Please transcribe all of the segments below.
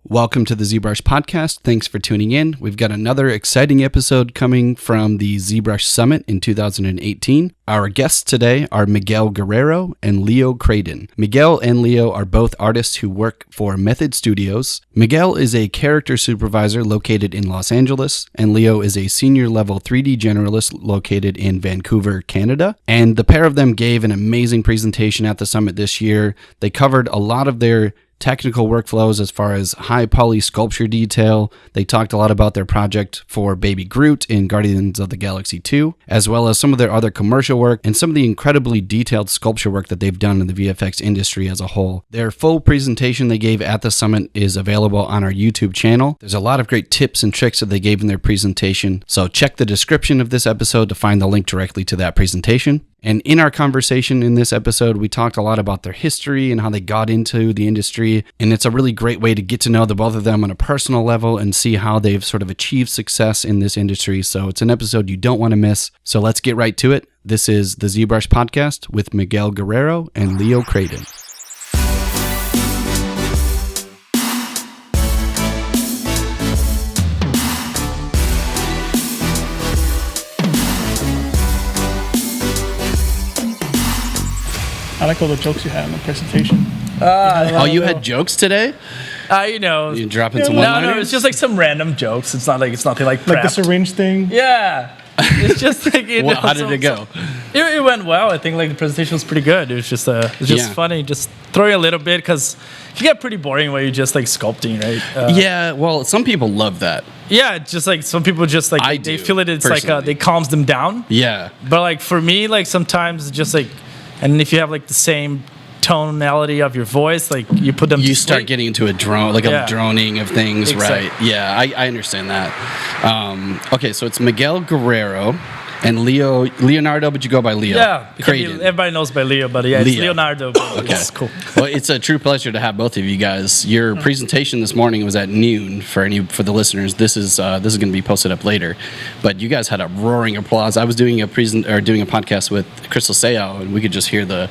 Welcome to the ZBrush podcast. Thanks for tuning in. We've got another exciting episode coming from the ZBrush Summit in 2018. Our guests today are Miguel Guerrero and Leo Krajden. Miguel and Leo are both artists who work for Method Studios. Miguel is a character supervisor located in Los Angeles, and Leo is a senior level 3D generalist located in Vancouver, Canada. And the pair of them gave an amazing presentation at the summit this year. They covered a lot of their technical workflows as far as high poly sculpture detail. They talked a lot about their project for Baby Groot in Guardians of the Galaxy 2, as well as some of their other commercial work and some of the incredibly detailed sculpture work that they've done in the VFX industry as a whole. Their full presentation they gave at the summit is available on our YouTube channel. There's a lot of great tips and tricks that they gave in their presentation, so check the description of this episode to find the link directly to that presentation. And in our conversation in this episode, we talked a lot about their history and how they got into the industry. And it's a really great way to get to know the both of them on a personal level and see how they've sort of achieved success in this industry. So it's an episode you don't want to miss. So let's get right to it. This is the ZBrush podcast with Miguel Guerrero and Leo Krajden. I like all the jokes you had in the presentation. You had jokes today? You dropping some one-liners? No, it's just like some random jokes. It's nothing like Like the prepped. syringe thing. Yeah. It's just like How did it go? It went well. I think like the presentation was pretty good. It was just funny. Just throw you a little bit because you get pretty boring when you're just like sculpting, right? Yeah, well, some people love that. Yeah, it's just like some people just like they feel it's personally. like it calms them down. Yeah. But like for me, like sometimes it's just like, and if you have like the same tonality of your voice, like you put them. You to start sleep. getting into a drone, like a droning of things, Exactly. right? Yeah, I understand that. Okay, so it's Miguel Guerrero and Leonardo, but you go by Leo. Yeah, Krajden. everybody knows by Leo, but yeah, it's Leo. Leonardo. Okay. It's cool. Well, it's a true pleasure to have both of you guys. Your presentation this morning was at noon for the listeners. This is going to be posted up later, but you guys had a roaring applause. I was doing a podcast with Crystal Seao, and we could just hear the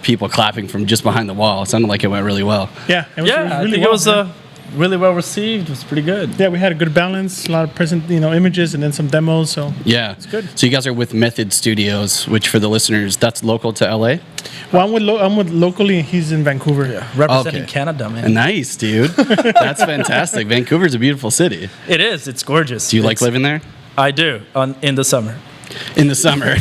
people clapping from just behind the wall. It sounded like it went really well. Yeah, it was I really think well. it was really well received. It was pretty good. Yeah, we had a good balance, a lot of images, and then some demos. So Yeah, it's good. So you guys are with Method Studios, which for the listeners, that's local to LA. Well, I'm with locally, and he's in Vancouver. Yeah, Representing Okay. Canada, man. Nice, dude. That's fantastic. Vancouver's a beautiful city. It is. It's gorgeous. Do you like living there? I do. In the summer. In the summer.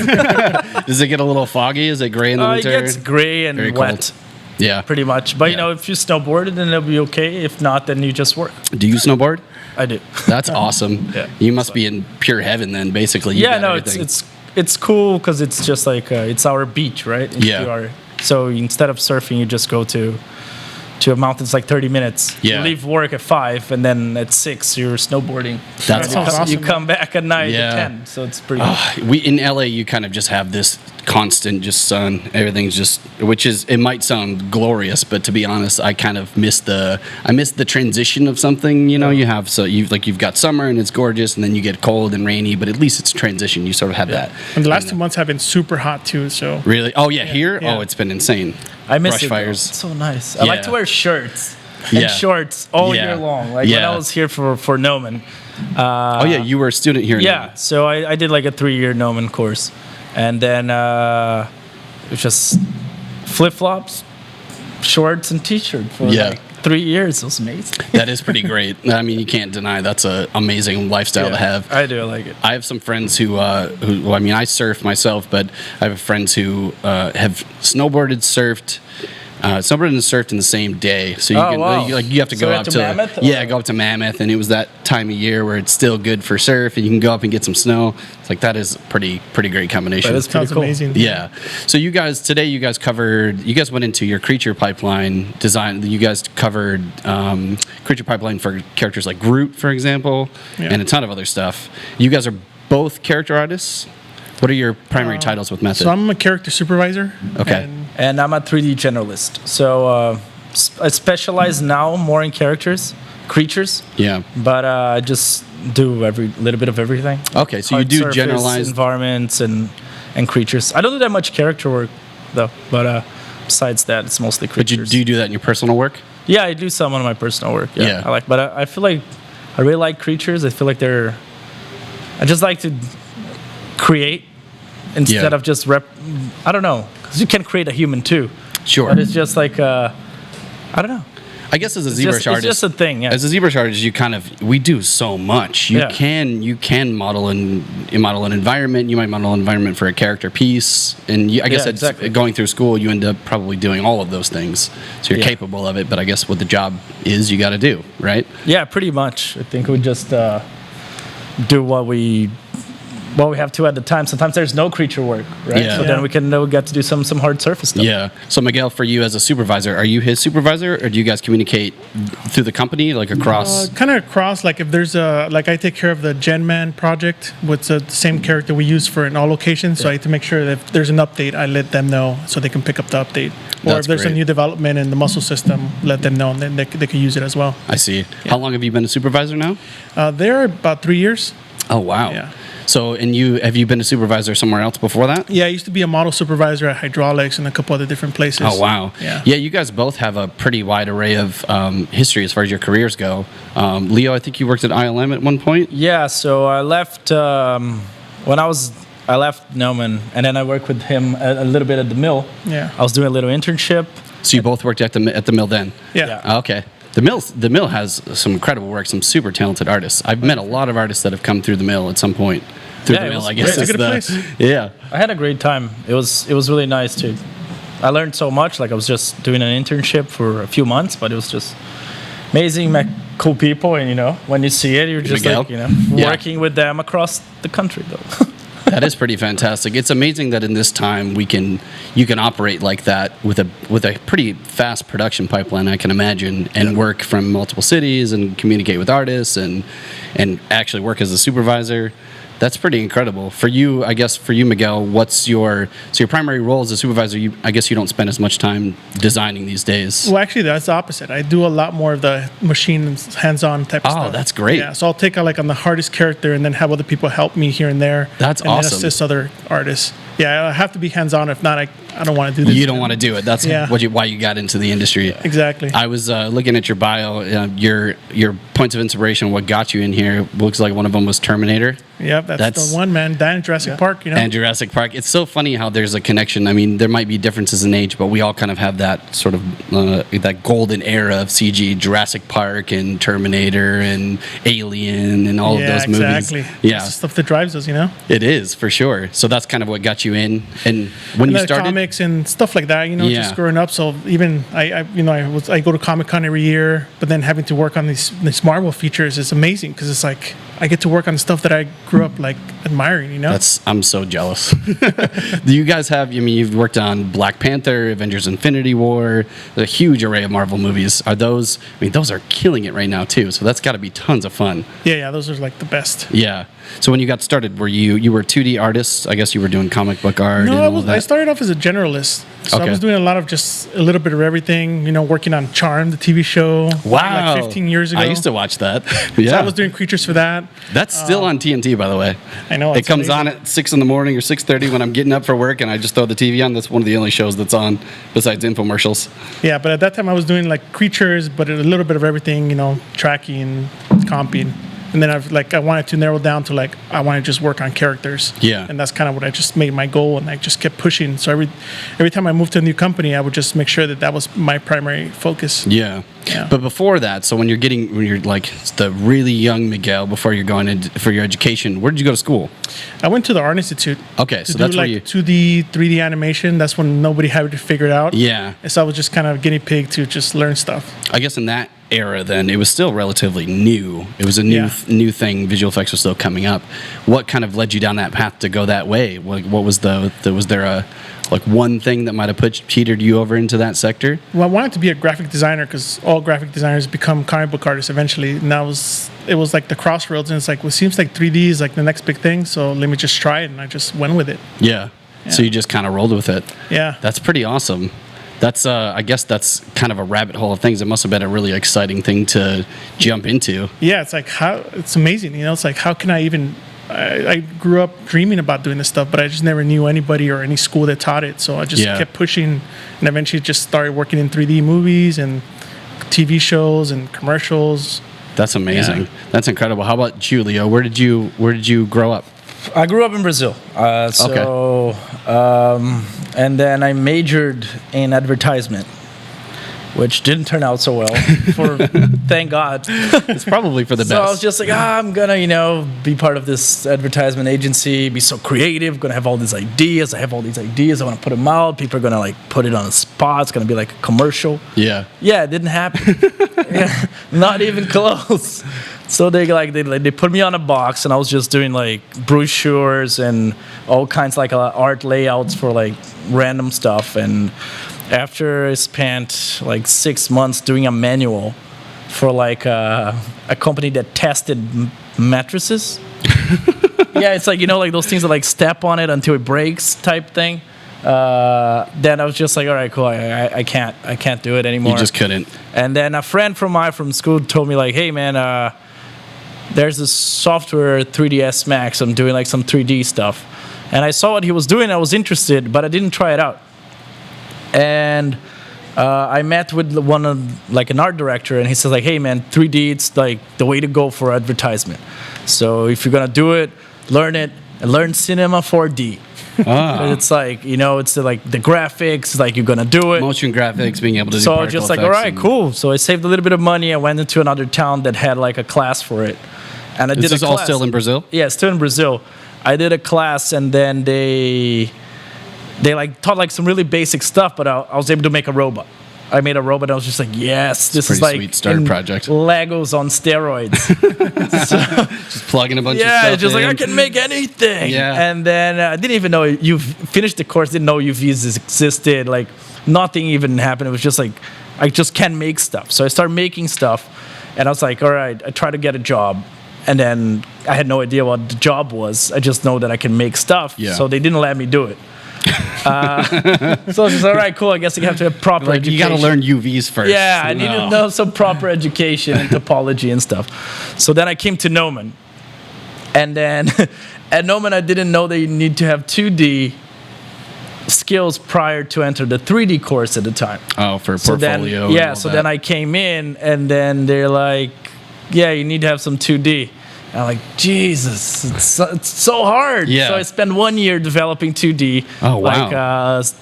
Does it get a little foggy? Is it gray in the winter? It gets gray and Very wet, cold. Yeah. pretty much. But if you snowboard, then it'll be okay. If not, then you just work. Do you snowboard? I do. That's awesome. Yeah. You must be in pure heaven then, basically. You Yeah, got no, everything. it's cool because it's just like it's our beach, right? Yeah. So instead of surfing, you just go to a mountain. It's like 30 minutes. Yeah. You leave work at 5, and then at 6 you're snowboarding. That's you awesome. You come back at night Yeah. at 10. So it's pretty. In LA, you kind of just have this constant just sun. Everything's just, it might sound glorious, but to be honest, I kind of miss the transition of something. You've got summer and it's gorgeous, and then you get cold and rainy, but at least it's transition. You sort of have that. And the last 2 months have been super hot too. So Really? Oh yeah, here. Yeah. Oh, it's been insane. I miss brush it. fires. It's so nice. I like to wear shirts Yeah. and shorts all Yeah. year long. Like when Yeah. I was here for Noman. You were a student here. Yeah, so I did like a 3-year Noman course, and then it was just flip flops, shorts, and t-shirt for like 3 years. It was amazing. That is pretty great. I mean, you can't deny that's an amazing lifestyle to have. I do like it. I have some friends who I surf myself, but I have friends who have snowboarded, surfed in the same day. So you you have to go up to Mammoth? Go up to Mammoth, and it was that time of year where it's still good for surf, and you can go up and get some snow. It's like that is a pretty great combination. That is pretty sounds cool. amazing. Yeah. So you guys went into your creature pipeline design. You guys covered creature pipeline for characters like Groot, for example, and a ton of other stuff. You guys are both character artists. What are your primary titles with Method? So I'm a character supervisor. Okay. And I'm a 3D generalist. So I specialize now more in creatures. Yeah. But I just do every little bit of everything. Okay, so Hard you do surface, generalized environments and creatures. I don't do that much character work though. But besides that, it's mostly But creatures. do you do that in your personal work? Yeah, I do some of my personal work. Yeah, Yeah. I like, but I feel like I really like creatures. I feel like I just like to create instead of just I don't know, because you can create a human too. Sure. But it's just like I don't know. I guess as a ZBrush It's artist, just a thing. Yeah. as a ZBrush artist, we do so much. You can model an environment. You might model an environment for a character piece, and I guess exactly. going through school, you end up probably doing all of those things. So you're capable of it. But I guess what the job is, you got to do, right? Yeah, pretty much. I think we just do what we have to at the time. Sometimes there's no creature work, right? Yeah. So then we get to do some hard surface stuff. Yeah. So Miguel, for you as a supervisor, are you his supervisor, or do you guys communicate through the company, like across? Kind of across. Like if there's I take care of the Gen Man project with the same character we use for in all locations. So I have to make sure that if there's an update, I let them know so they can pick up the update. Or That's if there's great. a new development in the muscle system, let them know, and then they can use it as well. I see. How long have you been a supervisor now? They're about 3 years. Oh wow. Yeah. So, have you been a supervisor somewhere else before that? Yeah, I used to be a model supervisor at Hydraulics and a couple other different places. Oh wow. Yeah. Yeah, you guys both have a pretty wide array of history as far as your careers go. Leo, I think you worked at ILM at one point. Yeah. So I left when I left Noman, and then I worked with him a little bit at the mill. Yeah. I was doing a little internship. So you both worked at the mill then. Yeah. Okay. The mill has some incredible work, some super talented artists. I've met a lot of artists that have come through the mill at some point. Through the it mill, was I guess. great. It's a is good the- place. Yeah. I had a great time. It was really nice too. I learned so much. Like I was just doing an internship for a few months, but it was just amazing, met cool people, and when you see it, you're just Miguel? Yeah. working with them across the country though. That is pretty fantastic. It's amazing that in this time you can operate like that with a pretty fast production pipeline, I can imagine, and work from multiple cities and communicate with artists and actually work as a supervisor. That's pretty incredible. For you, I guess, Miguel, what's your primary role as a supervisor? I guess you don't spend as much time designing these days. Well, actually, that's the opposite. I do a lot more of the machine and hands-on type of stuff. Oh, that's great. Yeah, so I'll take on the hardest character and then have other people help me here and there. That's and awesome. then assist other artists. Yeah, I have to be hands-on. If not, I don't want to do this. You don't want to do it. That's why you got into the industry. Exactly. I was looking at your bio. Your points of inspiration, what got you in here, looks like one of them was Terminator. Yep, that's the one, man. Dan Jurassic Park, And Jurassic Park. It's so funny how there's a connection. I mean, there might be differences in age, but we all kind of have that sort of that golden era of CG, Jurassic Park and Terminator and Alien and all of those movies. Exactly. Yeah, That's the stuff that drives us, It is, for sure. So that's kind of what got you in. And when you the started, comics and stuff like that, just growing up. So even I go to Comic-Con every year, but then having to work on these Marvel features is amazing because it's like I get to work on stuff that I grew up like admiring. I'm so jealous. Do you guys have? You've worked on Black Panther, Avengers: Infinity War, a huge array of Marvel movies. Are those? Those are killing it right now too. So that's got to be tons of fun. Yeah, those are like the best. Yeah. So when you got started, were you were 2D artists? I guess you were doing comic book art. No, I started off as a generalist. So I was doing a lot of just a little bit of everything. Working on Charmed, the TV show. Wow. Like 15 years ago. I used to watch that. Yeah. So I was doing creatures for that. That's still on TNT, by the way. I know. It comes on at 6 in the morning or 6:30 when I'm getting up for work, and I just throw the TV on. That's one of the only shows that's on besides infomercials. Yeah, but at that time I was doing like creatures, but a little bit of everything. Tracking, comping. And then I wanted to narrow down to I want to just work on characters. Yeah. And that's kind of what I just made my goal, and I just kept pushing. So every time I moved to a new company, I would just make sure that was my primary focus. Yeah. But before that, so when you're like the really young Miguel, before you're going in for your education, where did you go to school? I went to the Art Institute. Okay, to so do that's where you 2D, 3D animation. That's when nobody had it figured out. Yeah. And so I was just kind of guinea pig to just learn stuff. I guess in that era, then it was still relatively new. It was a new thing. Visual effects was still coming up. What kind of led you down that path to go that way? What was was there a one thing that might have teetered you over into that sector? Well, I wanted to be a graphic designer because all graphic designers become comic book artists eventually. And it was like the crossroads, and it's like, well, it seems like 3D is like the next big thing. So let me just try it, and I just went with it. Yeah. So you just kind of rolled with it. Yeah. That's pretty awesome. That's I guess that's kind of a rabbit hole of things. It must have been a really exciting thing to jump into. Yeah, it's like it's amazing. It's like how can I even? I grew up dreaming about doing this stuff, but I just never knew anybody or any school that taught it. So I just kept pushing, and eventually just started working in 3D movies and TV shows and commercials. That's amazing. That's incredible. How about you, Leo? Where did you grow up? I grew up in Brazil. And then I majored in advertisement, which didn't turn out so well. Thank God. It's probably for the best. So I was just like, I'm gonna, be part of this advertisement agency, be so creative, gonna have all these ideas. I want to put them out. People are gonna like put it on a spot. It's gonna be like a commercial. Yeah. Yeah, it didn't happen. Not even close. So they put me on a box, and I was just doing like brochures and all kinds like art layouts for like random stuff. And after I spent like 6 months doing a manual for like a company that tested mattresses. Yeah, it's like, like those things that like step on it until it breaks type thing. Then I was just like, all right, cool. I can't do it anymore. You just couldn't. And then a friend from school told me like, hey man, there's this software 3ds Max. I'm doing like some 3D stuff. And I saw what he was doing. I was interested, but I didn't try it out. And I met with an art director, and he says like, hey man, 3D, it's like the way to go for advertisement. So if you're gonna do it, learn it, and learn cinema 4D. It's like, it's like the graphics, like you're gonna do it. Motion graphics, being able to do So I was just like, all right, cool. So I saved a little bit of money. I went into another town that had like a class for it. And I did a class. This is all still in Brazil? Yeah, still in Brazil. I did a class, and then they like taught like some really basic stuff, but I was able to make a robot. I made a robot. I was just like, yes, this is like sweet start project. Legos on steroids. Just plugging a bunch of stuff. Yeah, just like I can make anything. Yeah. And then I didn't even know you finished the course. Didn't know UVs existed. Like nothing even happened. It was just like I just can make stuff. So I started making stuff, and I was like, all right. I tried to get a job, and then I had no idea what the job was. I just know that I can make stuff. Yeah. So they didn't let me do it. So I was just all right, cool. I guess I have to have proper education. You got to learn UVs first. Yeah, I need to know some proper education and topology and stuff. So then I came to Noman, and then at Noman I didn't know that you need to have 2D skills prior to enter the 3D course at the time. Oh, for portfolio. So then I came in, and then they're like, yeah, you need to have some 2D. And I'm like, Jesus, it's so hard. Yeah. So I spent 1 year developing 2D. Oh, wow. Like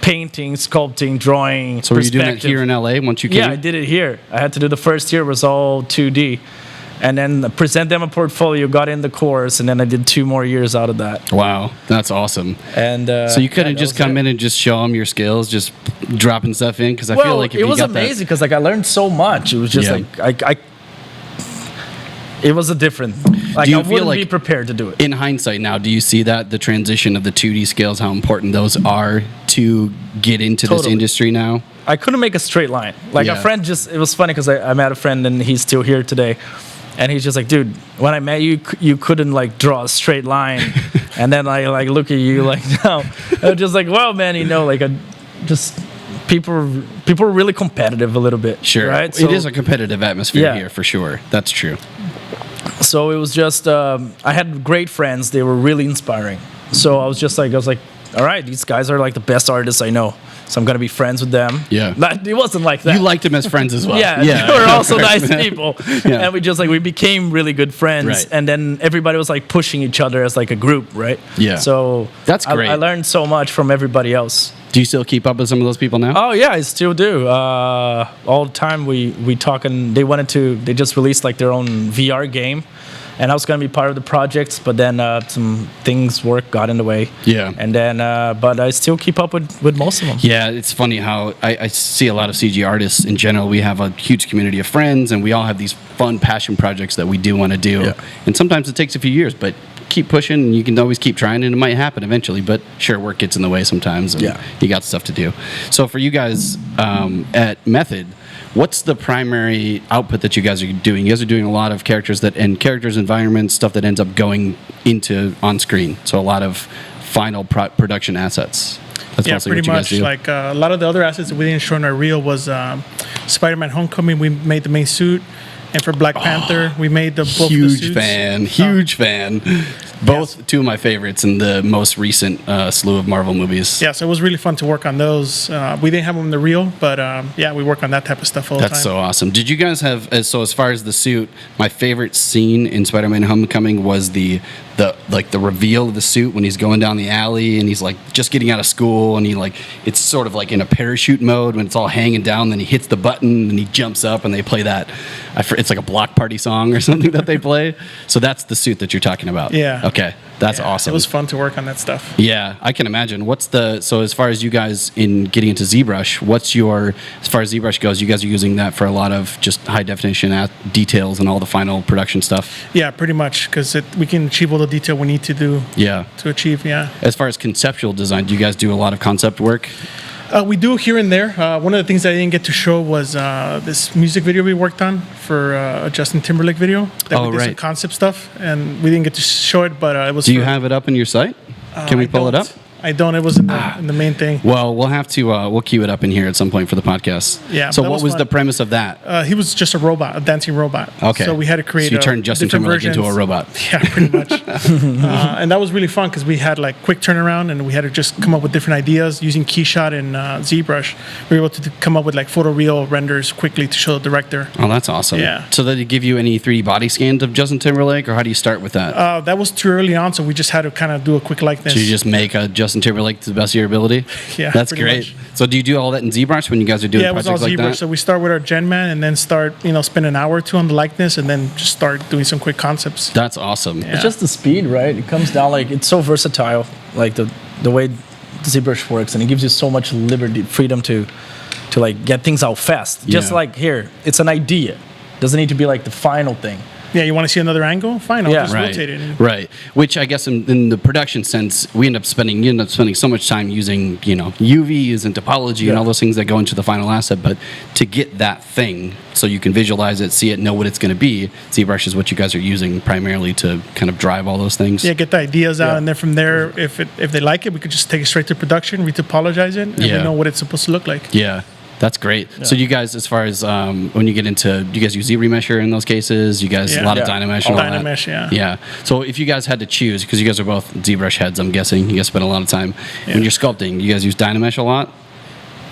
painting, sculpting, drawing. So were you doing it here in LA once you came? Yeah, I did it here. I had to do the first year was all 2D. And then present them a portfolio, got in the course, and then I did 2 more years out of that. Wow, that's awesome. And so you couldn't just come in and just show them your skills, just dropping stuff in? Because I feel like if it was amazing because like I learned so much. It was just it was a different. Like I wouldn't be prepared to do it. In hindsight, now, do you see that the transition of the 2D scales, how important those are to get into this industry now? I couldn't make a straight line. Like a friend it was funny because I met a friend and he's still here today. And he's just like, dude, when I met you, you couldn't like draw a straight line. And then I like look at you like now. I'm just like, well, man, people are really competitive a little bit. Sure. Right? So, it is a competitive atmosphere here for sure. That's true. So it was just, I had great friends. They were really inspiring. So I was like, all right, these guys are like the best artists I know. So I'm going to be friends with them. Yeah. But it wasn't like that. You liked them as friends as well. Yeah. They were also nice people. Yeah. And we became really good friends. Right. And then everybody was like pushing each other as like a group, right? Yeah. So that's great. I learned so much from everybody else. Do you still keep up with some of those people now? Oh yeah, I still do. All the time we talk, and they just released like their own VR game. And I was going to be part of the projects, but then some work got in the way. Yeah. And then, but I still keep up with most of them. Yeah, it's funny how I see a lot of CG artists in general. We have a huge community of friends, and we all have these fun passion projects that we do want to do. Yeah. And sometimes it takes a few years, but keep pushing, and you can always keep trying, and it might happen eventually. But sure, work gets in the way sometimes, and you got stuff to do. So for you guys at Method, what's the primary output that you guys are doing? You guys are doing a lot of characters, environments, stuff that ends up going into on screen. So a lot of final production assets. That's mostly pretty much. Like a lot of the other assets that we didn't show in our reel was Spider-Man: Homecoming. We made the main suit, And for Black Panther, we made both the huge suits. fan. Both two of my favorites in the most recent slew of Marvel movies. Yeah, so it was really fun to work on those. We didn't have them in the reel, but yeah, we work on that type of stuff all the time. That's so awesome. Did you guys have, so as far as the suit, my favorite scene in Spider-Man Homecoming was the reveal of the suit when he's going down the alley and he's like just getting out of school and it's sort of like in a parachute mode when it's all hanging down, then he hits the button and he jumps up and they play that, it's like a block party song or something that they play. So that's the suit that you're talking about. Yeah. Okay. That's awesome. It was fun to work on that stuff. Yeah, I can imagine. So as far as you guys in getting into ZBrush, as far as ZBrush goes, you guys are using that for a lot of just high definition details and all the final production stuff? Yeah, pretty much, because we can achieve all the detail we need to do to achieve, As far as conceptual design, do you guys do a lot of concept work? We do here and there. One of the things I didn't get to show was this music video we worked on for a Justin Timberlake video. We did some concept stuff, and we didn't get to show it, but it was. Do you have it up on your site? Can we pull it up? I don't. It was in the main thing. Well, we'll have to. We'll queue it up in here at some point for the podcast. Yeah. So, what was the premise of that? He was just a robot, a dancing robot. Okay. So we had to create. So you turned Justin Timberlake into a robot. Yeah, pretty much. And that was really fun because we had quick turnaround, and we had to just come up with different ideas using Keyshot and ZBrush. We were able to come up with photoreal renders quickly to show the director. Oh, that's awesome. Yeah. So did it give you any 3D body scans of Justin Timberlake, or how do you start with that? That was too early on, so we just had to kind of do a quick likeness. So you just make a Justin Timberlake to the best of your ability? Yeah, that's great. much. So do you do all that in ZBrush when you guys are doing projects like that? Yeah, it was all ZBrush. So we start with our Gen Man and then start, spend an hour or two on the likeness and then just start doing some quick concepts. That's awesome. Yeah. It's just the speed, right? It comes down it's so versatile, the way ZBrush works, and it gives you so much freedom to get things out fast. Just here, it's an idea. Doesn't need to be the final thing. Yeah, you want to see another angle? Fine, I'll just rotate it. Right. Which I guess in the production sense, you end up spending so much time using, UVs and topology and all those things that go into the final asset. But to get that thing so you can visualize it, see it, know what it's going to be, ZBrush is what you guys are using primarily to kind of drive all those things. Yeah, get the ideas out, and then from there, if they like it, we could just take it straight to production, retopologize it, and we know what it's supposed to look like. Yeah. That's great. Yeah. So you guys, as far as when you get into, do you guys use ZRemesher in those cases? You guys, a lot of Dynamesh and all that? Dynamesh, yeah. Yeah. So if you guys had to choose, because you guys are both ZBrush heads, I'm guessing, you guys spend a lot of time. When you're sculpting, you guys use Dynamesh a lot?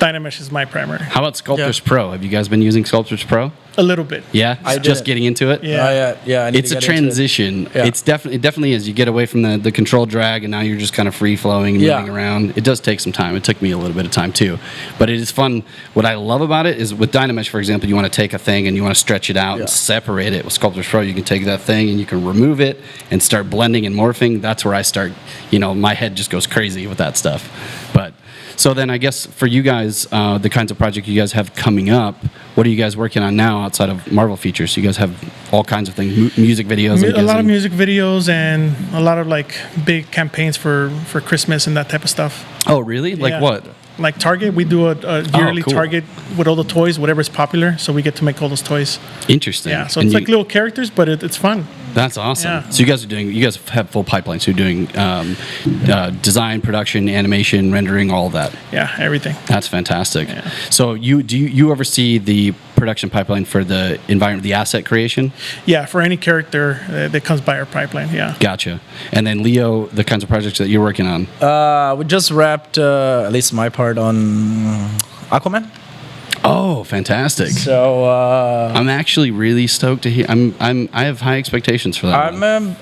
Dynamesh is my primary. How about Sculptris Pro? Have you guys been using Sculptris Pro? A little bit. Yeah, just getting into it. Yeah, It's a transition. It definitely is. You get away from the control drag, and now you're just kind of free flowing and moving around. It does take some time. It took me a little bit of time too, but it is fun. What I love about it is with Dynamesh, for example, you want to take a thing and you want to stretch it out and separate it. With Sculptris Pro, you can take that thing and you can remove it and start blending and morphing. That's where I start. My head just goes crazy with that stuff. But so then I guess for you guys, the kinds of projects you guys have coming up, what are you guys working on now outside of Marvel features? You guys have all kinds of things, music videos. A lot of music videos and a lot of big campaigns for Christmas and that type of stuff. Oh, really? Like what? Like Target, we do a yearly Target with all the toys, whatever's popular, so we get to make all those toys. Interesting. Yeah, so it's little characters, but it's fun. That's awesome. Yeah. So you guys have full pipelines. So you're doing design, production, animation, rendering, all of that. Yeah, everything. That's fantastic. Yeah. So do you oversee the production pipeline for the environment, the asset creation? Yeah, for any character that comes by our pipeline. Yeah. Gotcha. And then Leo, the kinds of projects that you're working on. We just wrapped at least my part on Aquaman. Oh, fantastic! So I'm actually really stoked to hear. I have high expectations for that.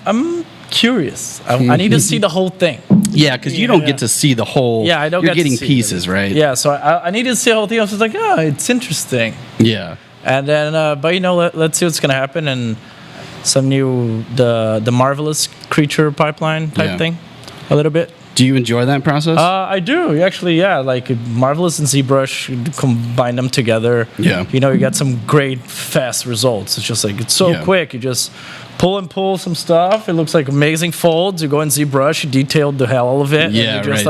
I'm curious. I need to see the whole thing. Yeah, because you don't get to see the whole. Yeah, I don't. You're get getting to see pieces, right? Yeah, so I need to see the whole thing. I was just like, it's interesting. Yeah. And then, but let's see what's gonna happen, and some new the marvelous creature pipeline type thing, a little bit. Do you enjoy that process? I do actually. Yeah, Marvelous and ZBrush, combine them together. Yeah. You get some great fast results. It's just it's so quick. You just pull some stuff. It looks like amazing folds. You go in ZBrush, you detailed the hell of it. Yeah, and you're just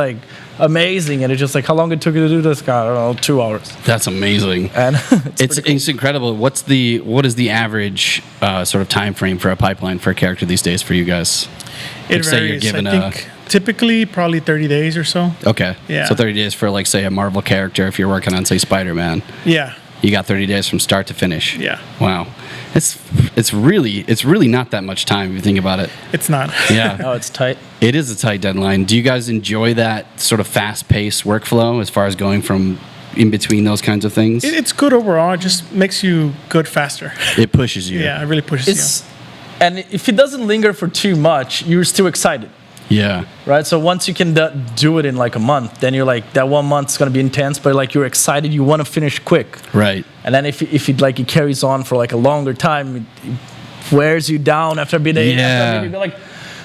amazing. And it's just how long it took you to do this? I don't know, 2 hours. That's amazing. And it's incredible. What is the average sort of time frame for a pipeline for a character these days for you guys? It varies. I think typically probably 30 days or so. Okay. Yeah. So 30 days for say a Marvel character if you're working on say Spider-Man. Yeah. You got 30 days from start to finish. Yeah. Wow. It's really not that much time if you think about it. It's not. Yeah. Oh, it's tight. It is a tight deadline. Do you guys enjoy that sort of fast-paced workflow as far as going from in between those kinds of things? It's good overall. It just makes you good faster. It pushes you. Yeah, it really pushes you. And if it doesn't linger for too much, you're still excited. Yeah. Right. So once you can do it in like a month, then you're like, that 1 month's going to be intense, but like you're excited, you want to finish quick. Right. And then if it carries on for like a longer time, it wears you down after a bit. Yeah. You're like,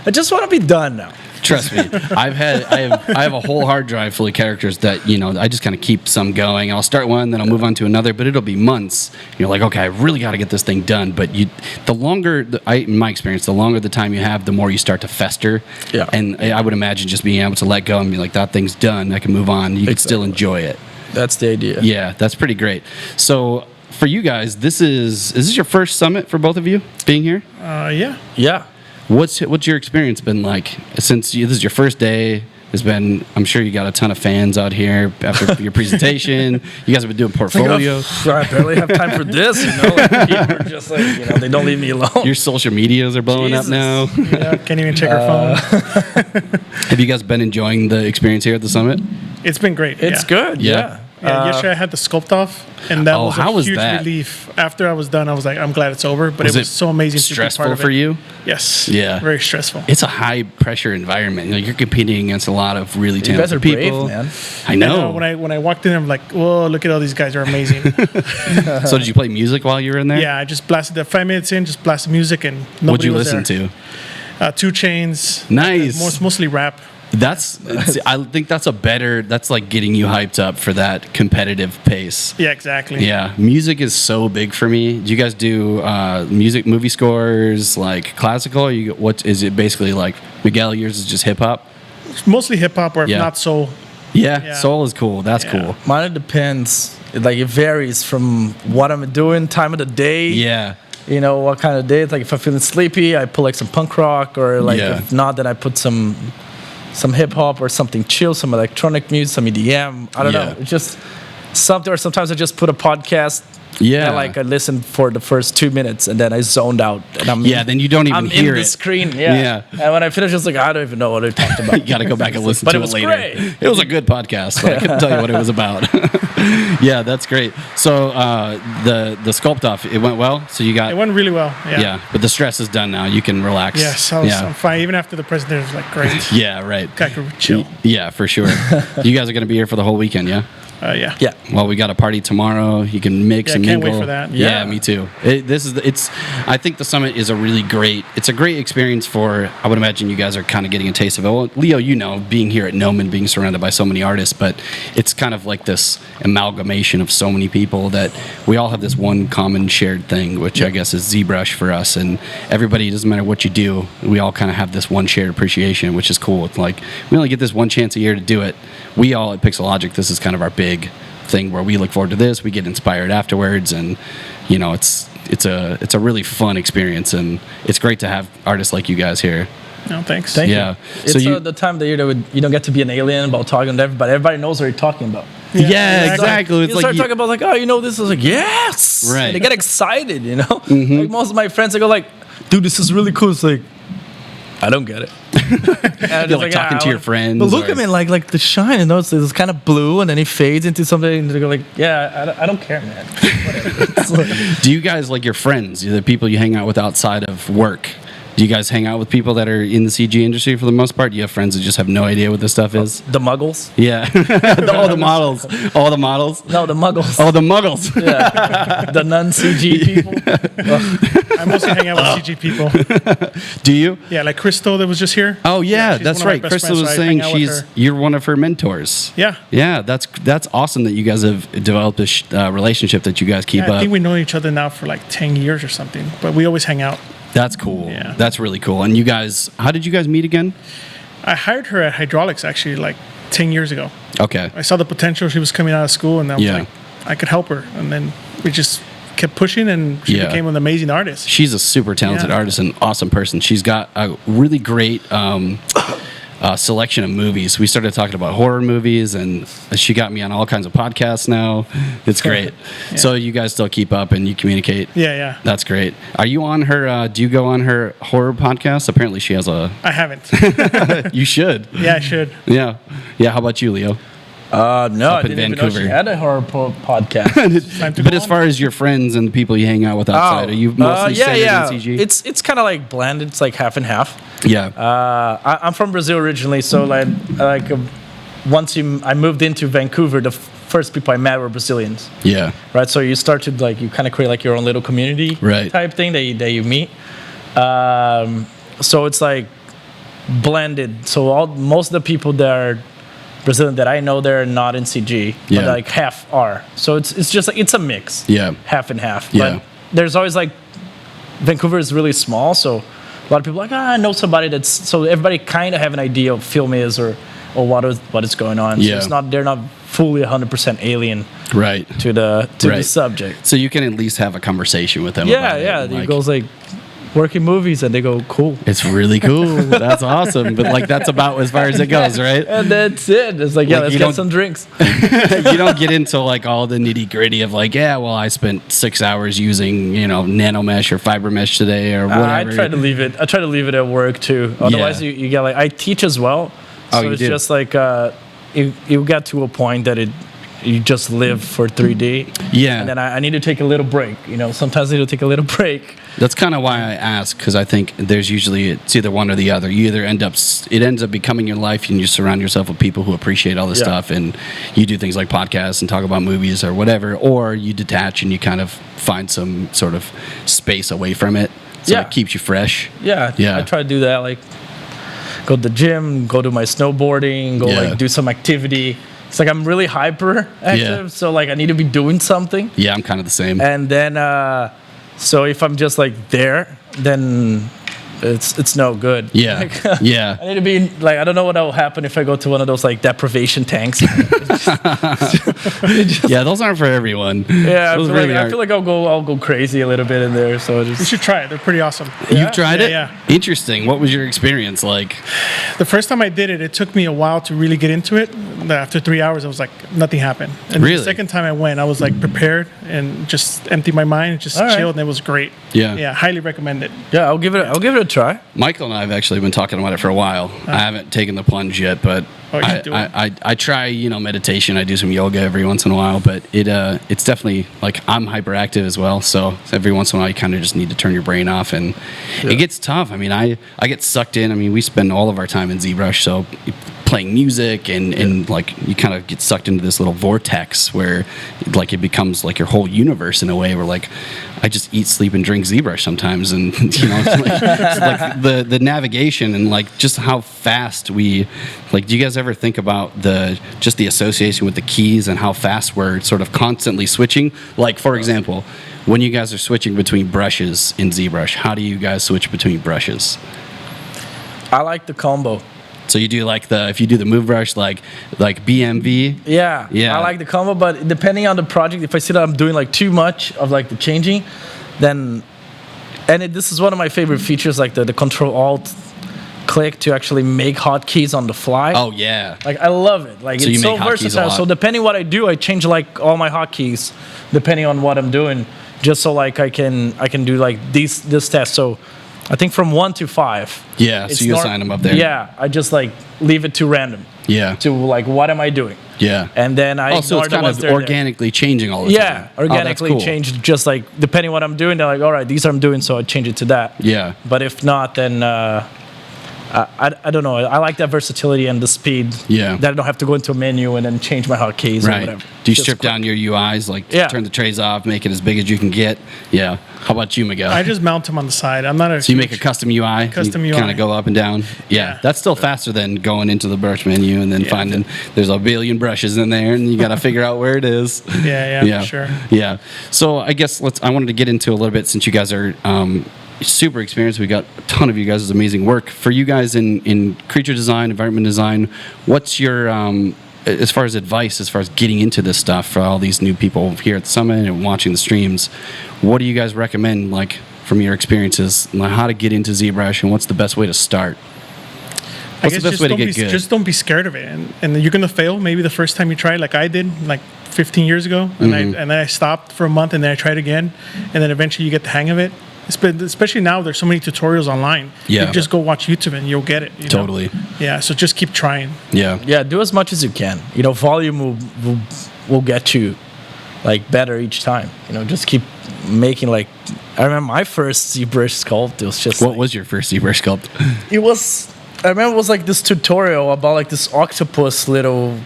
I just want to be done now. Trust me, I have a whole hard drive full of characters that, you know, I just kind of keep some going. I'll start one, then I'll move on to another, but it'll be months. You're like, okay, I really got to get this thing done. But in my experience, the longer the time you have, the more you start to fester. Yeah. And I would imagine just being able to let go and be like, that thing's done, I can move on. You can still enjoy it. That's the idea. Yeah, that's pretty great. So for you guys, is this your first summit for both of you being here? Yeah. Yeah. What's your experience been like since this is your first day? I'm sure you got a ton of fans out here after your presentation. You guys have been doing portfolio. I barely have time for this, you know. Like, people are just like, you know, they don't leave me alone. Your social medias are blowing up now. Yeah, can't even check our phone. Have you guys been enjoying the experience here at the summit? It's been great. It's good. Yeah. Yeah, yesterday I had the sculpt off, and that was how a was huge that? relief. After I was done, I was like, I'm glad it's over, but it was so amazing to be stressful part of for it. you? Yes. Yeah. Very stressful. It's a high pressure environment. You know, you're competing against a lot of really You guys are talented brave, people. man. I know. When I walked in, I'm like, whoa, look at all these guys are amazing. So did you play music while you were in there? Yeah, I just blasted the 5 minutes in, just blasted music, and nobody What'd you was listen there. 2 Chainz. Nice. Mostly rap. I think that's like getting you hyped up for that competitive pace. Yeah, exactly. Yeah, music is so big for me. Do you guys do movie scores, like classical? Or what is it basically like? Miguel, yours is just hip hop? Mostly hip hop, or if Yeah. not soul. Yeah, soul is cool. That's cool. Mine, it depends. It varies from what I'm doing, time of the day. Yeah. You know, what kind of day. It's like if I'm feeling sleepy, I put like some punk rock, or like if not, then I put some hip hop or something chill, some electronic music, some EDM. I don't know. It's just something. Or sometimes I just put a podcast. Yeah. And I listened for the first 2 minutes, and then I zoned out. And then you don't even hear in the it. screen. Yeah. And when I finished, I was like, I don't even know what I talked about. You got to go back and listen But to it was later. great. It was a good podcast, but I couldn't tell you what it was about. Yeah, that's great. So the sculpt off, it went well. So you got It went really well. yeah, but the stress is done now. You can relax. Yes, I'm fine. Even after the presentation, it was like great. Yeah, right. I could chill. Yeah, for sure. You guys are going to be here for the whole weekend, yeah? Yeah. Yeah. Well, we got a party tomorrow. You can mix and can't mingle. wait for that. Yeah, me too. I think the summit is a great experience for, I would imagine you guys are kind of getting a taste of it. Well, Leo, you know, being here at Noman, being surrounded by so many artists, but it's kind of like this amalgamation of so many people that we all have this one common shared thing, which I guess is ZBrush for us. And everybody, doesn't matter what you do, we all kind of have this one shared appreciation, which is cool. It's like, we only get this one chance a year to do it. We all at Pixelogic, this is kind of our big thing where we look forward to this. We get inspired afterwards, and you know, it's a really fun experience, and it's great to have artists like you guys here. No, thanks. Thank Yeah. you. So It's the time of the year that you don't get to be an alien about talking to everybody. Everybody knows what you're talking about. Yeah, exactly. You It's start like talking about like, oh, you know this. I was like, yes. Right. And they get excited, you know. Like most of my friends, they go like, dude, this is really cool. It's like, I don't get it. And You're like talking to your friends. But look at me, like the shine, you know, it's kind of blue, and then it fades into something, and they go like, yeah, I don't care, man. Whatever. Do you guys, like your friends, the people you hang out with outside of work, do you guys hang out with people that are in the CG industry for the most part? Do you have friends that just have no idea what this stuff is? The muggles? Yeah. All the models. All the models? No, the muggles. Oh, the muggles. Yeah. The non-CG people. I mostly hang out with CG people. Do you? Yeah, like Crystal that was just here. Oh, yeah, she's that's one of my right. best Crystal friends, was so I saying hang out with her. you're one of her mentors. Yeah. Yeah, that's awesome that you guys have developed this relationship that you guys keep I up. think we know each other now for like 10 years or something, but we always hang out. That's cool. Yeah. That's really cool. And you guys, how did you guys meet again? I hired her at Hydraulics actually like 10 years ago. Okay. I saw the potential. She was coming out of school, and I was like, I could help her. And then we just kept pushing, and she became an amazing artist. She's a super talented artist and awesome person. She's got a really great selection of movies. We started talking about horror movies, and she got me on all kinds of podcasts now. It's great. Yeah. So you guys still keep up and you communicate? Yeah. That's great. Are you on her, do you go on her horror podcast? Apparently she has a... I haven't. You should. Yeah, I should. Yeah. How about you, Leo? No, I didn't even know she had a horror podcast. But as far as your friends and the people you hang out with outside, are you mostly centered in CG? It's kind of like blended. It's like half and half. Yeah. I'm from Brazil originally, so once I moved into Vancouver, the first people I met were Brazilians. Yeah. Right. So you start to you kind of create like your own little community type thing that you meet. So it's like blended. So most of the people that are Brazilian that I know, they're not in CG, but like half are. So it's just like it's a mix. Yeah. Half and half. Yeah. But there's always like Vancouver is really small, so a lot of people are like, I know somebody that's, so everybody kind of have an idea of film is or what is going on. So it's not, they're not fully 100% alien to the subject. So you can at least have a conversation with them. Yeah. It goes like working movies and they go, cool. It's really cool. That's awesome. But like that's about as far as it goes, right? And that's it. It's like, let's get some drinks. You don't get into like all the nitty gritty of like, I spent 6 hours using, nano mesh or fiber mesh today or whatever. I try to leave it at work too. Otherwise you get like, I teach as well. So it's just like, you got to a point that you just live for 3D. Yeah. And then I need to take a little break. Sometimes I need to take a little break. That's kind of why I ask, because I think there's usually, it's either one or the other. You either it ends up becoming your life and you surround yourself with people who appreciate all this stuff and you do things like podcasts and talk about movies or whatever, or you detach and you kind of find some sort of space away from it. So it keeps you fresh. Yeah. I try to do that, like go to the gym, go to my snowboarding, go do some activity. It's like I'm really hyper active, so like I need to be doing something. Yeah, I'm kind of the same. And then, so if I'm just like there, then it's no good. Yeah, I need to be like, I don't know what will happen if I go to one of those like deprivation tanks. Those aren't for everyone. Yeah, I feel like I'll go crazy a little bit in there. So you should try it. They're pretty awesome. You've tried it? Yeah. Interesting. What was your experience like? The first time I did it, it took me a while to really get into it. After 3 hours, I was like, nothing happened. And the second time I went, I was like prepared and just emptied my mind, just chilled, and it was great. Yeah, highly recommend it. Yeah, I'll give it a try. Michael and I have actually been talking about it for a while. I haven't taken the plunge yet, but I try, meditation. I do some yoga every once in a while, but it's definitely like I'm hyperactive as well. So every once in a while, you kind of just need to turn your brain off, and it gets tough. I mean, I get sucked in. I mean, we spend all of our time in ZBrush, so playing music and like you kind of get sucked into this little vortex where like it becomes like your whole universe in a way where like I just eat, sleep, and drink ZBrush sometimes, and it's like the navigation and like just how fast we like. Do you guys ever think about the association with the keys and how fast we're sort of constantly switching? Like for example, when you guys are switching between brushes in ZBrush, how do you guys switch between brushes? I like the combo. So you do like if you do the move brush like BMV? Yeah. I like the combo, but depending on the project, if I see that I'm doing like too much of like the changing, then, this is one of my favorite features, like the Control Alt click to actually make hotkeys on the fly. Oh yeah. Like I love it. Like so it's so versatile. So depending what I do, I change like all my hotkeys depending on what I'm doing, just so like I can do like this test. So I think from 1 to 5. Yeah, so you assign them up there. Yeah, I just like leave it to random. Yeah. To like, what am I doing? Yeah. And then I so it's kind of organically changing all the time. Yeah, organically change, just like depending what I'm doing, they're like, all right, these are I'm doing, so I change it to that. Yeah. But if not, then I don't know. I like that versatility and the speed. Yeah. That I don't have to go into a menu and then change my hotkeys or whatever. Do you strip down your UIs, like turn the trays off, make it as big as you can get? Yeah. How about you, Miguel? I just mount them on the side. I'm not a. So you make a custom UI? Custom UI. Kind of go up and down? Yeah. That's still faster than going into the brush menu and then finding there's a billion brushes in there and you got to figure out where it is. Yeah, for sure. Yeah. So I guess I wanted to get into a little bit since you guys are super experienced. We got a ton of you guys' amazing work. For you guys in creature design, environment design, what's your as far as advice, as far as getting into this stuff for all these new people here at the summit and watching the streams? What do you guys recommend, like from your experiences, like how to get into ZBrush and what's the best way to start? What's the best way to get good? Just don't be scared of it, and you're gonna fail maybe the first time you try, like I did, like 15 years ago, and then I stopped for a month, and then I tried again, and then eventually you get the hang of it. Especially now, there's so many tutorials online. Yeah. You just go watch YouTube and you'll get it. Totally. Yeah. So just keep trying. Yeah. Yeah. Do as much as you can. You know, volume will get you like better each time. You know, just keep making like. I remember my first ZBrush sculpt. It was just. What was your first ZBrush sculpt? It was. I remember it was like this tutorial about like this octopus little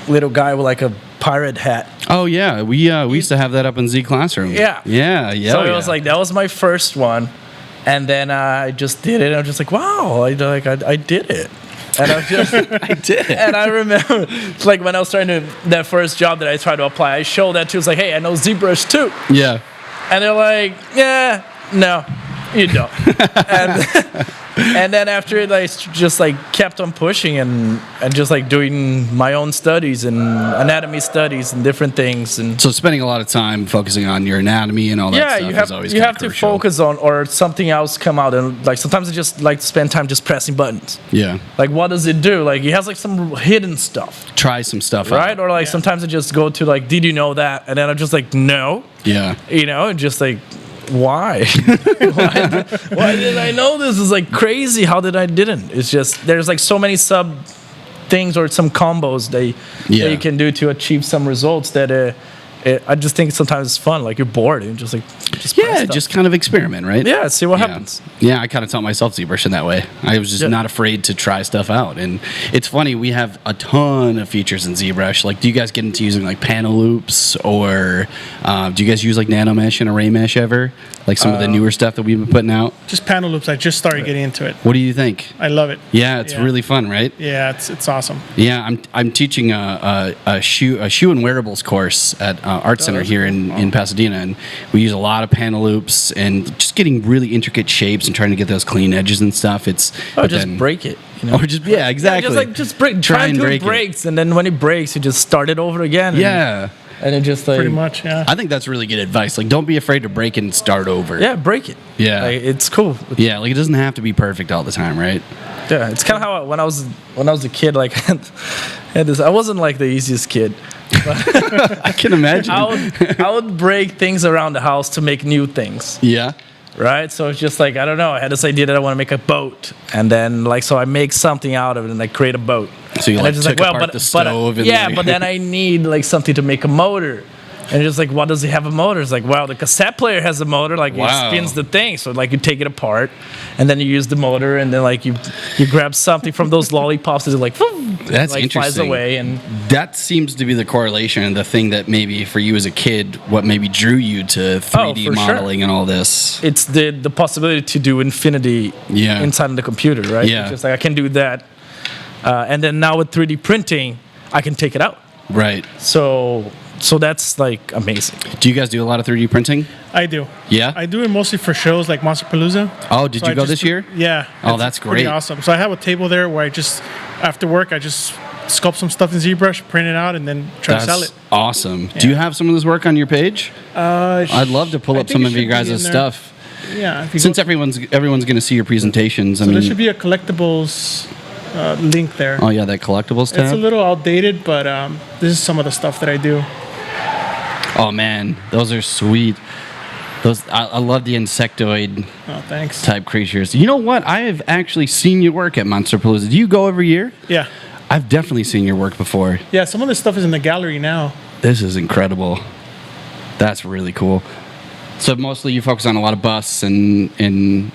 guy with like a pirate hat. Oh yeah, we used to have that up in Z Classroom. Yeah. So it was like that was my first one, and then I just did it. And I was just like, wow, I did it. And I was just, I did. And I remember, like when I was trying to that first job that I tried to apply, I showed that to. It's like, hey, I know ZBrush too. Yeah. And they're like, yeah, no, you don't. And then after it, I just like kept on pushing and just like doing my own studies and anatomy studies and different things. And so spending a lot of time focusing on your anatomy and all that stuff is always you have to crucial. focus on, or something else come out. And like sometimes I just like to spend time just pressing buttons. Yeah. Like what does it do? Like it has like some hidden stuff. Try some stuff right? out. Or like sometimes I just go to like, did you know that? And then I'm just like, no. Yeah. You know, and just like, why? why did I know this? Is like crazy. How did I didn't? It's just there's like so many sub things or some combos that you can do to achieve some results that I just think sometimes it's fun. Like you're bored and just just kind of experiment, right? Yeah, see what happens. Yeah, I kind of taught myself ZBrush in that way. I was just not afraid to try stuff out. And it's funny, we have a ton of features in ZBrush. Like, do you guys get into using like panel loops, or do you guys use like nano mesh and array mesh ever? Like some of the newer stuff that we've been putting out? Just panel loops. I just started getting into it. What do you think? I love it. Yeah, it's really fun, right? Yeah, it's awesome. Yeah, I'm teaching a shoe and wearables course at Art Center here in Pasadena, and we use a lot of panel loops and just getting really intricate shapes and trying to get those clean edges and stuff. It's break it. You know? Or just exactly. Just break. Try and break breaks, and then when it breaks, you just start it over again. And it just like pretty much, yeah. I think that's really good advice. Like, don't be afraid to break it and start over. Yeah, break it. Yeah, like, it's cool. Yeah, like it doesn't have to be perfect all the time, right? Yeah, it's kind of how when I was a kid, like had this. I wasn't like the easiest kid. But I can imagine. I would break things around the house to make new things. Yeah. Right, so it's just like I don't know. I had this idea that I want to make a boat, and then like so I make something out of it and I create a boat. So you took apart the stove. But then I need like something to make a motor. And just like, what does it have a motor? It's like, wow, the cassette player has a motor. Like, it spins the thing. So, like, you take it apart, and then you use the motor, and then, like, you grab something from those lollipops, and it, like, that's like, interesting. flies away. And that seems to be the correlation, and the thing that maybe for you as a kid, what maybe drew you to 3D modeling and all this. It's the possibility to do infinity inside of the computer, right? Yeah. It's just like, I can do that. And then now with 3D printing, I can take it out. Right. So that's like amazing. Do you guys do a lot of 3D printing? I do. Yeah? I do it mostly for shows like Monsterpalooza. Oh, did you go this year? Yeah. Oh, that's great. Pretty awesome. So I have a table there where after work, I just sculpt some stuff in ZBrush, print it out, and then try to sell it. Awesome. Yeah. Do you have some of this work on your page? I'd love to pull up some of you guys' stuff. Yeah. Since everyone's going to see your presentations. So there should be a collectibles link there. Oh, yeah, that collectibles tab? It's a little outdated, but this is some of the stuff that I do. Oh man, those are sweet. I love the insectoid type creatures. You know what? I have actually seen your work at Monsterpalooza. Do you go every year? Yeah. I've definitely seen your work before. Yeah, some of this stuff is in the gallery now. This is incredible. That's really cool. So mostly you focus on a lot of busts and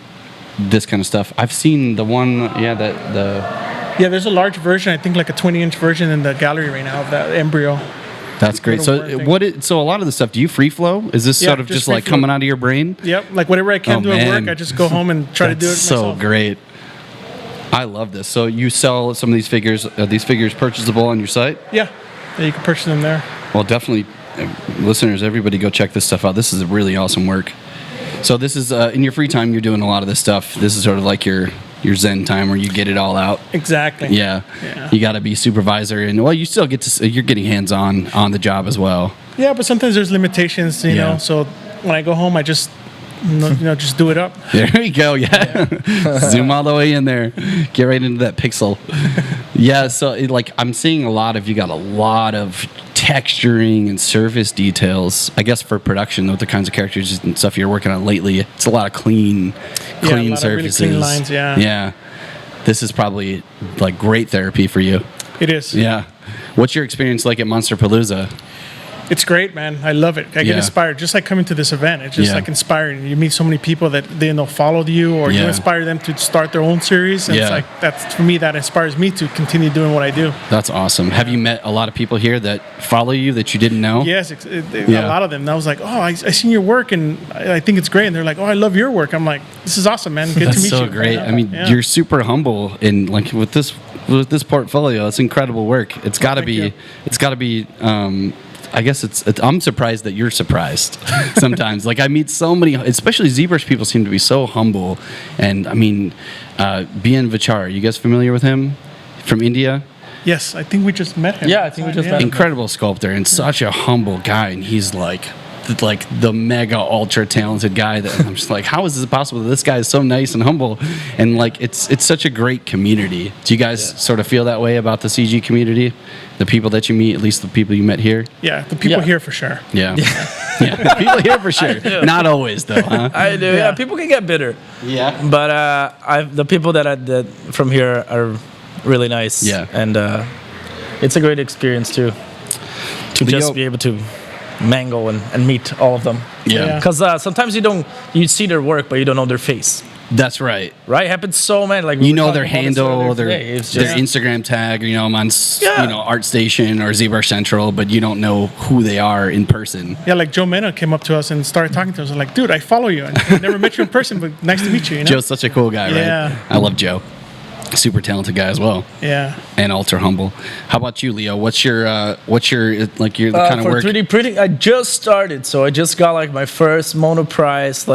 this kind of stuff. I've seen the one, Yeah, there's a large version, I think like a 20-inch version in the gallery right now of that embryo. That's great. So so a lot of the stuff, do you free flow? Is this sort of just like coming out of your brain? Yep. Like whatever I can do at work, I just go home and try to do it myself. So great. I love this. So you sell some of these figures. Are these figures purchasable on your site? Yeah. You can purchase them there. Well, definitely, listeners, everybody go check this stuff out. This is really awesome work. So this is, in your free time, you're doing a lot of this stuff. This is sort of like your Zen time where you get it all out. Exactly. Yeah. You got to be supervisor, and you still you're getting hands-on on the job as well. Yeah, but sometimes there's limitations, you know. So when I go home, I just just do it up. There we go. Yeah. Zoom all the way in there. Get right into that pixel. Yeah. So I'm seeing you got a lot of texturing and surface details. I guess for production with the kinds of characters and stuff you're working on lately, it's a lot of clean a lot surfaces. of really clean lines. Yeah. Yeah. This is probably like great therapy for you. It is. Yeah. What's your experience like at Monsterpalooza? It's great, man. I love it. I get inspired. Just like coming to this event, it's just like inspiring. You meet so many people that followed you, or you inspire them to start their own series. And it's like for me, that inspires me to continue doing what I do. That's awesome. Have you met a lot of people here that follow you that you didn't know? Yes, a lot of them. And I was like, oh, I seen your work, and I think it's great. And they're like, oh, I love your work. I'm like, this is awesome, man. Good to meet you. That's so great. I mean, you're super humble, and like with this portfolio, it's incredible work. It's got to be. I guess I'm surprised that you're surprised sometimes. Like I meet so many, especially ZBrush people seem to be so humble. And I mean, B.N. Vichar, are you guys familiar with him from India? Yes, I think we just met him. Yeah, I think we just met him. Incredible sculptor and such a humble guy. And he's like the mega ultra talented guy that I'm just like, how is this possible that this guy is so nice and humble? And like it's such a great community. Do you guys sort of feel that way about the CG community? The people that you meet, at least the people you met here? Yeah, the people here for sure. Yeah. The people here for sure. Not always though, huh? I do. Yeah, people can get bitter. Yeah. But the people that from here are really nice. Yeah. And it's a great experience too. To just be able to mangle and meet all of them. Yeah. Because sometimes you see their work, but you don't know their face. That's right. Right? Happens so many. Like their handle, their Instagram tag, I'm on ArtStation or ZBrush Central, but you don't know who they are in person. Yeah, like Joe Mena came up to us and started talking to us. I'm like, dude, I follow you. I never met you in person, but nice to meet you. Joe's such a cool guy, right? Yeah. I love Joe. Super talented guy as well. Yeah. And ultra humble. How about you, Leo? What's your the kind of for work? 3D printing, I just started, so I just got like my first monoprice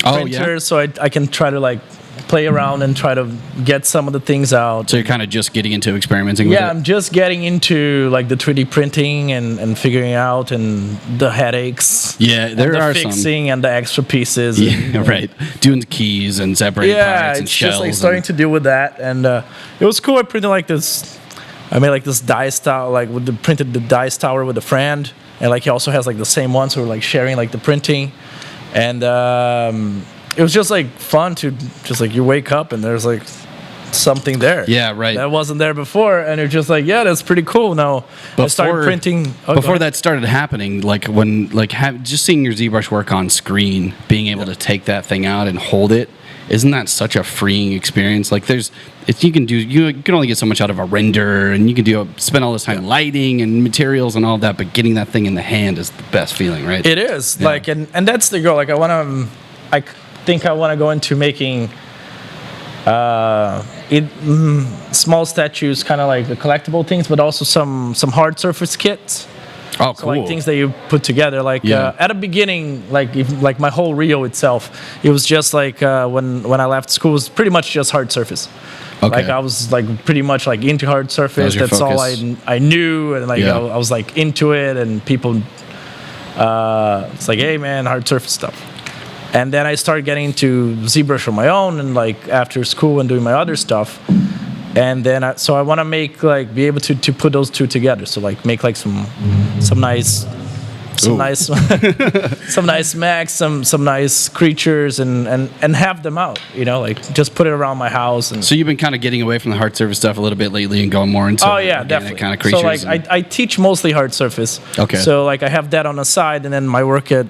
printer, so I can try to play around and try to get some of the things out. So you're kind of just getting into experimenting with it? Yeah, I'm just getting into the 3D printing and figuring out and the headaches. Yeah, there are some. The fixing and the extra pieces. Yeah, right. Doing the keys and separating parts and shells. Yeah, it's just starting to deal with that. And it was cool. I printed this. I made this dice tower, printed the dice tower with a friend. And he also has the same one, so we're sharing the printing. And it was just fun to just you wake up and there's something there. Yeah, right. That wasn't there before, and you're just yeah, that's pretty cool. Now I started printing. Before that started happening, just seeing your ZBrush work on screen, being able to take that thing out and hold it, isn't that such a freeing experience? You can only get so much out of a render, and you can spend all this time lighting and materials and all that, but getting that thing in the hand is the best feeling, right? It is and that's the goal. I think I want to go into making small statues, kind of the collectible things, but also some hard surface kits. Oh, cool. So things that you put together. At the beginning, my whole Rio itself, it was just when I left school, it was pretty much just hard surface. Okay. I was pretty much into hard surface. That's all I knew, and I was into it, and people, it's hey man, hard surface stuff. And then I started getting into ZBrush on my own, and after school and doing my other stuff. And then I want to make be able to put those two together. So make some nice some nice mechs, some nice creatures, and have them out. Just put it around my house. And so you've been kind of getgetting away from the hard surface stuff a little bit lately and going more into definitely kind of creatures. So I teach mostly hard surface. Okay. So I have that on the side, and then my work at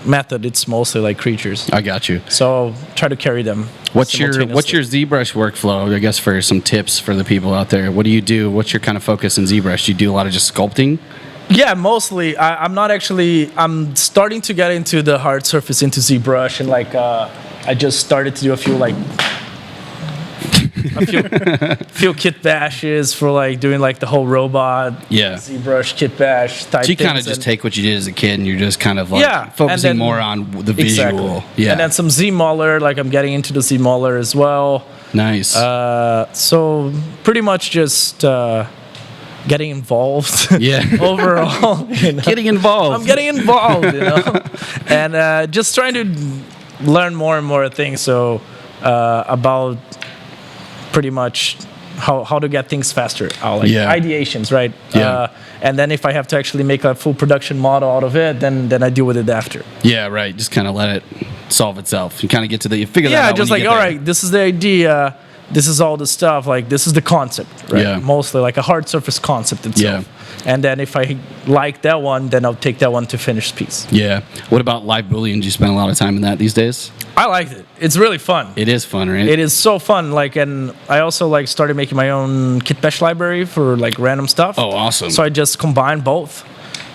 Method, it's mostly creatures. I got you. So try to carry them. What's your ZBrush workflow? I guess for some tips for the people out there. What do you do? What's your kind of focus in ZBrush? Do you do a lot of just sculpting? Yeah, mostly. I'm not actually. I'm starting to get into the hard surface into ZBrush, and I just started to do a few kit bashes for doing the whole robot. Yeah. ZBrush kit bash type. So you kind of just take what you did as a kid and you're just kind of focusing more on the visual. Exactly. Yeah. And then some Z-Mauler, I'm getting into the Z-Mauler as well. Nice. So pretty much just getting involved. Yeah. Overall, Getting involved. I'm getting involved, and just trying to learn more and more things. So about pretty much how to get things faster, ideations, right? Yeah. And then if I have to actually make a full production model out of it, then I deal with it after. Yeah, right. Just kind of let it solve itself. You kind of get to you figure that out. Yeah, just like, all right, this is the idea. This is all the stuff. Like, this is the concept, right? Yeah. Mostly like a hard surface concept itself. Yeah. And then if I like that one, then I'll take that one to finished piece. Yeah. What about live Boolean? Do you spend a lot of time in that these days? I liked it. It's really fun. It is fun, right? It is so fun. Like, and I also like started making my own kit bash library for like random stuff. Oh, awesome. So I just combine both,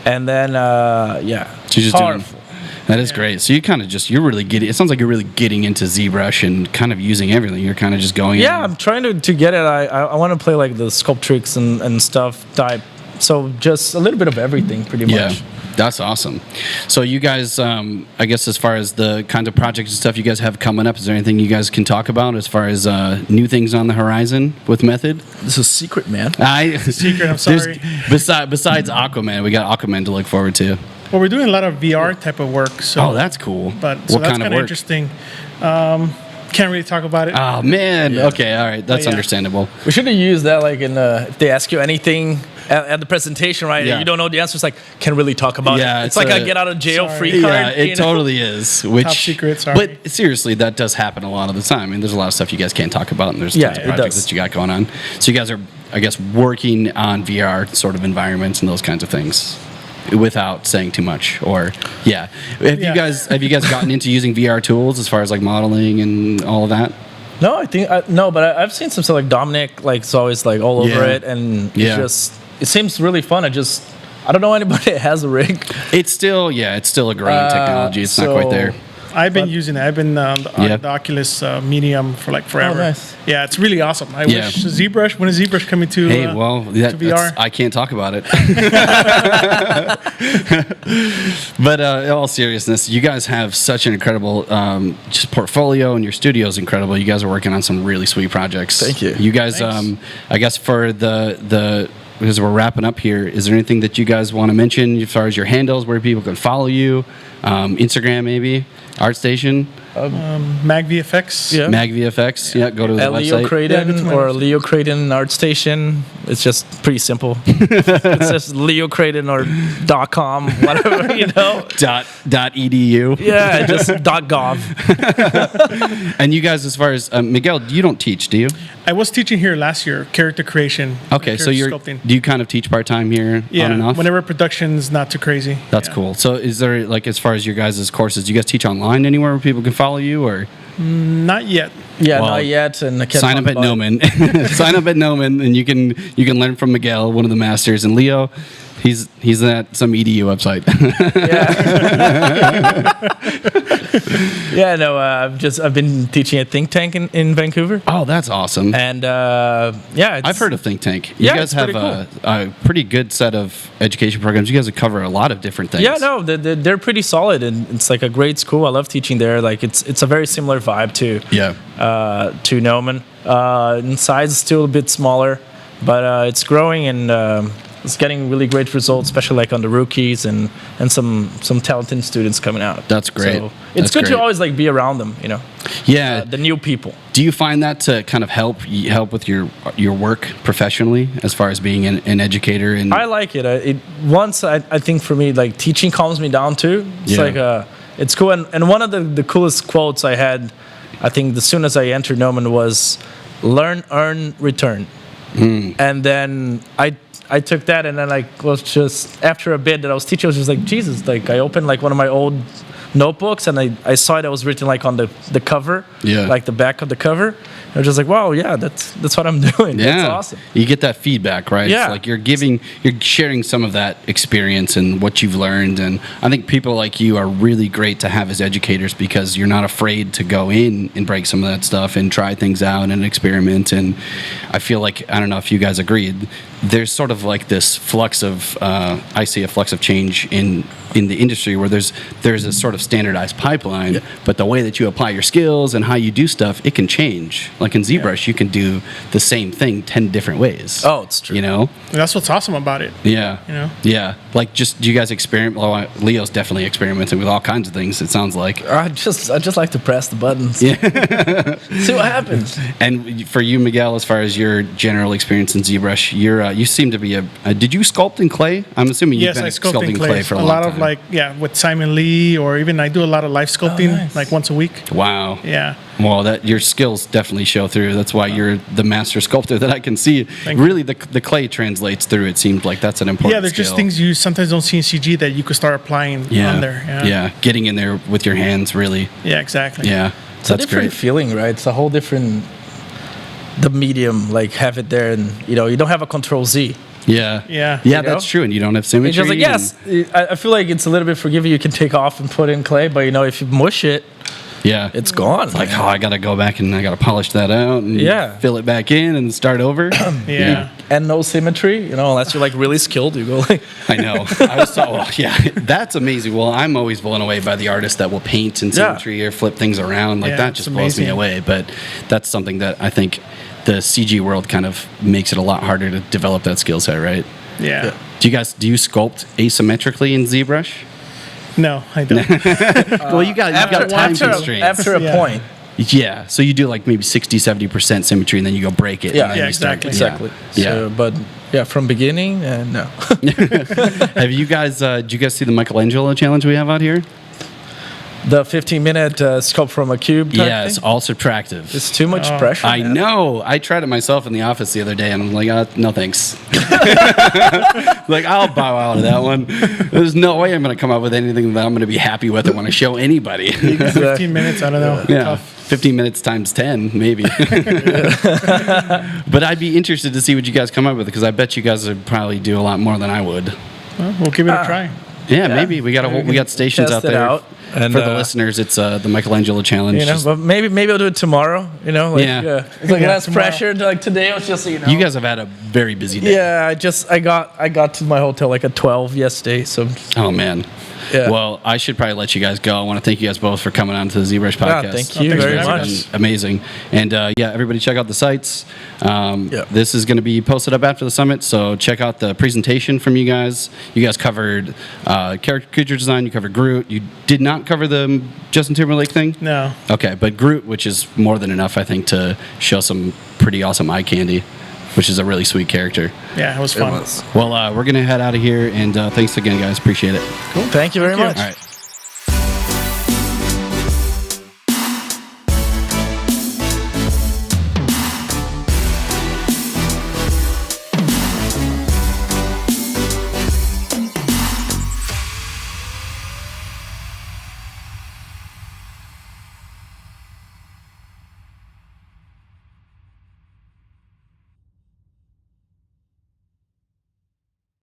and then So you're just powerful. That is great. So you kind of you're really getting, it sounds like you're really getting into ZBrush and kind of using everything. You're kind of just going Yeah, in. I'm trying to get it. I want to play like the Sculptrix and stuff type. So just a little bit of everything pretty much. Yeah, that's awesome. So you guys, I guess as far as the kinds of projects and stuff you guys have coming up, is there anything you guys can talk about as far as new things on the horizon with Method? This is secret, man. Secret, I'm sorry. Besides Aquaman, we got Aquaman to look forward to. Well, we're doing a lot of VR type of work. So, Oh, that's cool. But What so that's kind of kind of work? interesting. Can't really talk about it. Oh man. Yeah. Okay. All right. That's yeah. understandable. We should have used that like in if they ask you anything at the presentation, right? Yeah. And you don't know the answer. It's like, can't really talk about Yeah, it. it's It's like a- a get out of jail Sorry. free card. Yeah, it you know? totally is. Which, Top secret, sorry. But seriously, that does happen a lot of the time. I mean, there's a lot of stuff you guys can't talk about, and there's Yeah, tons of it projects does. that you got going on. So you guys are, I guess, working on VR sort of environments and those kinds of things without saying too much. Or yeah, have Yeah. you guys gotten into using VR tools as far as like modeling and all of that? No, I think but I've seen some stuff like Dominic, like it's always like all over Yeah. it, and Yeah. it seems really fun. I don't know anybody that has a rig. It's still a growing technology. It's not quite there. I've been using it. I've been Yeah. the Oculus Medium for like forever. nice. Yeah, it's really awesome. I Yeah. wish ZBrush. When is ZBrush coming to? Hey, well, to VR. I can't talk about it. But in all seriousness, you guys have such an incredible just portfolio, and your studio is incredible. You guys are working on some really sweet projects. Thank you. You guys, Thanks. I guess for the because we're wrapping up here, is there anything that you guys want to mention as far as your handles, where people can follow you? Instagram maybe, ArtStation, MagVFX. Yeah. MagVFX. Yeah, go to the At Leo website. Yeah, go to Krajden my or website. Leo Krajden ArtStation. It's just pretty simple. It's just Leo Krajden or .com, whatever, you know. .edu. Yeah, just .gov. And you guys, as far as Miguel, you don't teach, do you? I was teaching here last year, character creation. Okay, so character you're sculpting. do you kind of teach part time here Yeah, on and off? whenever production's not too crazy. That's Yeah. cool. So is there like as far as your guys' courses, do you guys teach online anywhere where people can follow you or Not yet. Yeah, Well, not yet. And I can't sign talk up at about it. Noman? Sign up at Noman and you can learn from Miguel, one of the masters, and Leo. He's at some EDU website. Yeah, no, I've been teaching at Think Tank in Vancouver, Oh, that's awesome. and yeah, I've heard of Think Tank. You Yeah, guys it's have pretty a pretty good set of education programs. You guys cover a lot of different things. Yeah, no, they're pretty solid, and it's like a great school. I love teaching there. Like it's a very similar vibe to Noman. In size, still a bit smaller, but it's growing and it's getting really great results, especially like on the rookies and some talented students coming out. That's great. So it's That's good great. to always like be around them, you know, Yeah. the new people. Do you find that to kind of help with your work professionally as far as being an educator? And I like it. I think for me, like teaching calms me down too. It's Yeah. like it's cool. And one of the coolest quotes I had, I think, as soon as I entered Noman was, "Learn, earn, return." And then I took that and then like was just after a bit that I was teaching, I was just like, Jesus, like I opened like one of my old notebooks and I saw it was written like on the cover, Yeah. like the back of the cover. And I was just like, wow, yeah, that's what I'm doing. yeah, That's awesome. You get that feedback, right? Yeah. It's like you're sharing some of that experience and what you've learned. And I think people like you are really great to have as educators because you're not afraid to go in and break some of that stuff and try things out and experiment. And I feel like, I don't know if you guys agreed, there's sort of like this flux of I see a flux of change in the industry where there's a sort of standardized pipeline, but the way that you apply your skills and how you do stuff, it can change. Like in ZBrush, you can do the same thing 10 different ways. Oh, it's true. You know? And that's what's awesome about it. Yeah. You know? Yeah. Like, just do you guys experiment? Well, Leo's definitely experimenting with all kinds of things. It sounds like. I just like to press the buttons. Yeah. See what happens. And for you, Miguel, as far as your general experience in ZBrush, you seem to be did you sculpt in clay? I'm assuming you've been sculpting clay for a long time. A lot of with Simon Lee, or even I do a lot of live sculpting like once a week. Wow. Yeah. Well, your skills definitely show through. That's why you're the master sculptor that I can see. Really, the clay translates through. It seems like that's an important there's skill. just things you sometimes don't see in CG that you could start applying on there. Yeah, getting in there with your hands, really. Yeah, exactly. Yeah, it's a different feeling, right? It's a whole different, the medium, like have it there, and you don't have a Control Z. Yeah, that's true, and you don't have symmetry. It's just like, yes, I feel like it's a little bit forgiving. You can take off and put in clay, but if you mush it, it's gone. It's like, I gotta go back and I gotta polish that out and fill it back in and start over. And no symmetry, unless you're like really skilled, you go like. I know. That's amazing. Well, I'm always blown away by the artists that will paint in symmetry or flip things around. Like that just blows me away. But that's something that I think the CG world kind of makes it a lot harder to develop that skill set, right? Yeah. Do you sculpt asymmetrically in ZBrush? No, I don't. Well, you got time constraints. After a point. Yeah, so you do like maybe 60-70% symmetry, and then you go break it. Yeah, and then exactly. Yeah. So, but from beginning, no. Have you guys? Did you guys see the Michelangelo challenge we have out here? The 15-minute sculpt from a cube type it's thing? all subtractive. It's too much pressure. I know. I tried it myself in the office the other day, and I'm like, no thanks. Like, I'll bow out of that one. There's no way I'm going to come up with anything that I'm going to be happy with or want to show anybody. Exactly. 15 minutes, I don't know. Yeah. Tough. 15 minutes times 10, maybe. But I'd be interested to see what you guys come up with, because I bet you guys would probably do a lot more than I would. Well, we'll give it a try. Yeah, maybe we got stations out there. And for the listeners, it's the Michelangelo challenge. But maybe I'll do it tomorrow. It's like less pressure. Like today, it was just You guys have had a very busy day. Yeah, I got to my hotel like at 12 yesterday. So. Oh man. Yeah. Well, I should probably let you guys go. I want to thank you guys both for coming on to the ZBrush podcast. Thank you very much. Amazing. And everybody check out the sites. This is going to be posted up after the summit, so check out the presentation from you guys. You guys covered creature design. You covered Groot. You did not cover the Justin Timberlake thing? No. Okay, but Groot, which is more than enough, I think, to show some pretty awesome eye candy, which is a really sweet character. Yeah, it was fun. Well, we're going to head out of here, and thanks again, guys. Appreciate it. Cool. Thank you very much. All right.